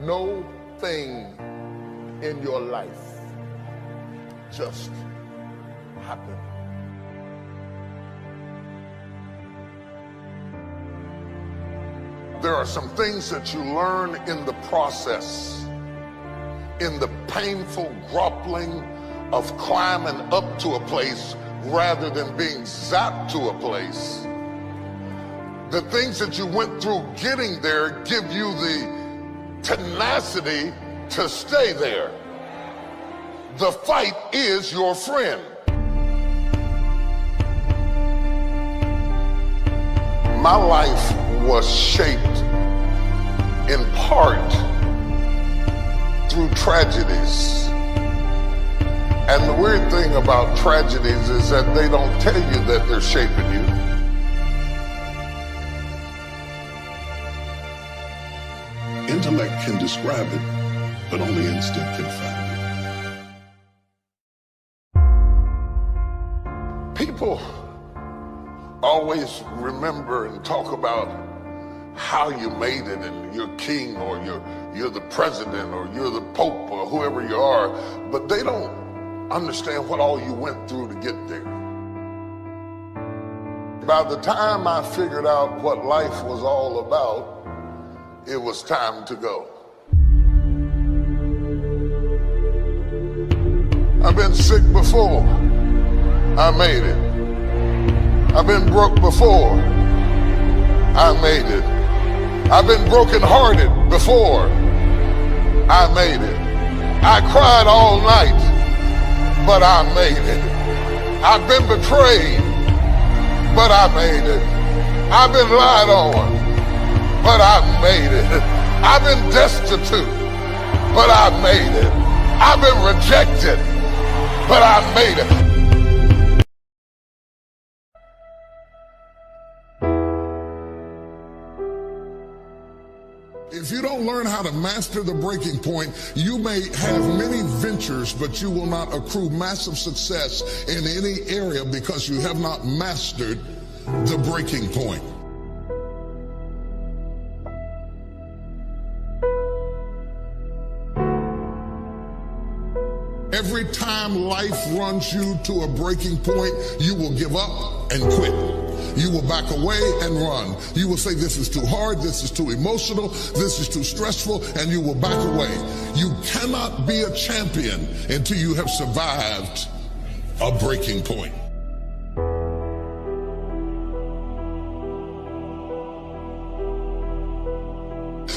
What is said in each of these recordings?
no thing in your life just happen. There are some things that you learn in the process, in the painful grappling of climbing up to a place rather than being zapped to a place. The things that you went through getting there give you the tenacity to stay there. The fight is your friend. My life was shaped in part through tragedies. And the weird thing about tragedies is that they don't tell you that they're shaping you. Intellect can describe it, but only instinct can find it. People always remember and talk about how you made it, and you're king, or you're the president, or you're the pope, or whoever you are, but they don't understand what all you went through to get there. By the time I figured out what life was all about, it was time to go. I've been sick before. I made it. I've been broke before. I made it. I've been brokenhearted before. I made it. I cried all night, but I made it. I've been betrayed, but I made it. I've been lied on, but I made it. I've been destitute, but I made it. I've been rejected, but I made it. If you don't learn how to master the breaking point, you may have many ventures, but you will not accrue massive success in any area because you have not mastered the breaking point. Every time life runs you to a breaking point, you will give up and quit. You will back away and run. You will say, this is too hard, this is too emotional, this is too stressful, and you will back away. You cannot be a champion until you have survived a breaking point.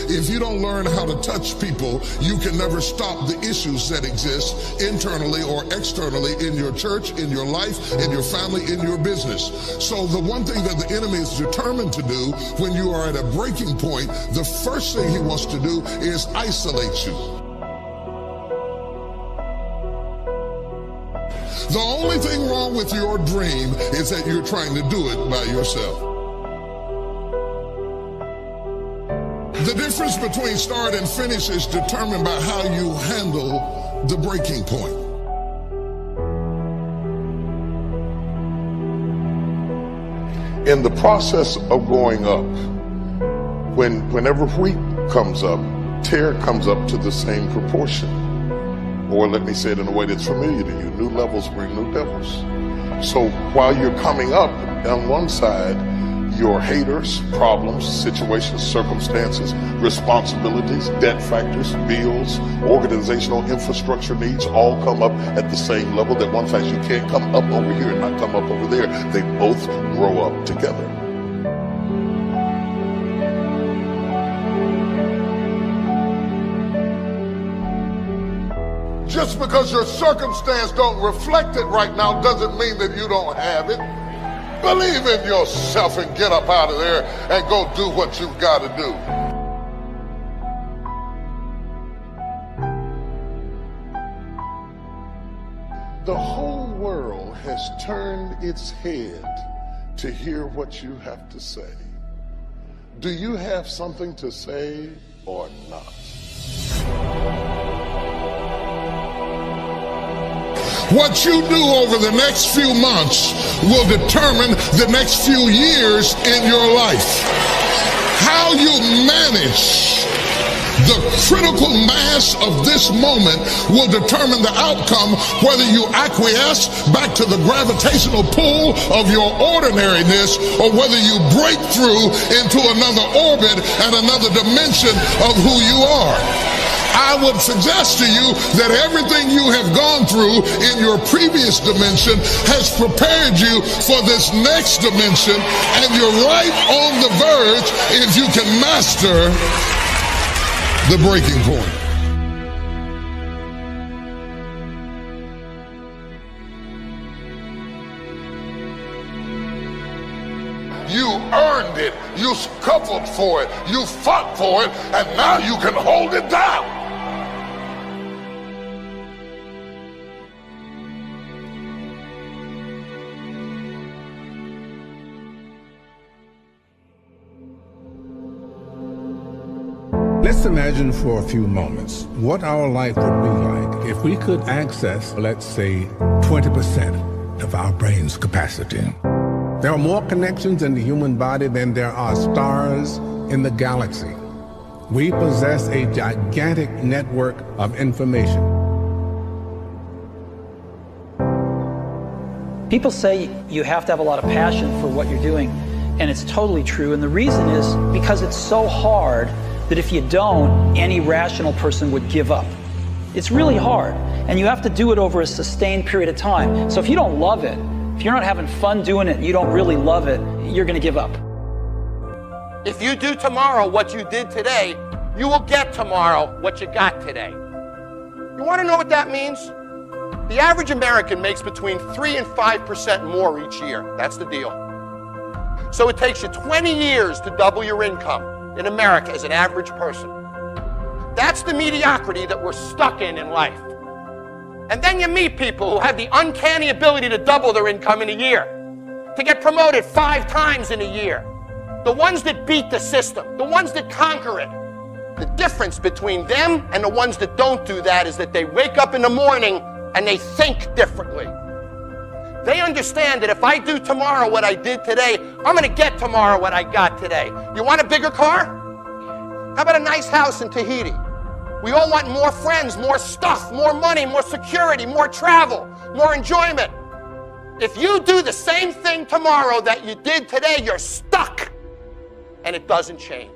If you don't learn how to touch people, you can never stop the issues that exist internally or externally in your church, in your life, in your family, in your business. So the one thing that the enemy is determined to do when you are at a breaking point, the first thing he wants to do is isolate you. The only thing wrong with your dream is that you're trying to do it by yourself. The difference between start and finish is determined by how you handle the breaking point. In the process of going up, whenever wheat comes up, tear comes up to the same proportion. Or let me say it in a way that's familiar to you, new levels bring new devils. So while you're coming up, on one side, your haters, problems, situations, circumstances, responsibilities, debt factors, bills, organizational infrastructure needs all come up at the same level. That one fact, you can't come up over here and not come up over there. They both grow up together. Just because your circumstance don't reflect it right now doesn't mean that you don't have it. Believe in yourself and get up out of there and go do what you've got to do. The whole world has turned its head to hear what you have to say. Do you have something to say or not? What you do over the next few months will determine the next few years in your life. How you manage The critical mass of this moment will determine the outcome, whether you acquiesce back to the gravitational pull of your ordinariness or whether you break through into another orbit and another dimension of who you are. I would suggest to you that everything you have gone through in your previous dimension has prepared you for this next dimension, and you're right on the verge if you can master the breaking point. You earned it, you scuffled for it, you fought for it, and now you can hold it down. Let's imagine for a few moments what our life would be like if we could access, let's say, 20% of our brain's capacity. There are more connections in the human body than there are stars in the galaxy. We possess a gigantic network of information. People say you have to have a lot of passion for what you're doing, and it's totally true. And the reason is because it's so hard that if you don't, any rational person would give up. It's really hard, and you have to do it over a sustained period of time. So if you don't love it, if you're not having fun doing it, you don't really love it, you're going to give up. If you do tomorrow what you did today, you will get tomorrow what you got today. You want to know what that means? The average American makes between 3 and 5% more each year. That's the deal. So it takes you 20 years to double your income in America as an average person. That's the mediocrity that we're stuck in life. And then you meet people who have the uncanny ability to double their income in a year, to get promoted 5 times in a year. The ones that beat the system, the ones that conquer it. The difference between them and the ones that don't do that is that they wake up in the morning and they think differently. They understand that if I do tomorrow what I did today, I'm going to get tomorrow what I got today. You want a bigger car? How about a nice house in Tahiti? We all want more friends, more stuff, more money, more security, more travel, more enjoyment. If you do the same thing tomorrow that you did today, you're stuck, and it doesn't change.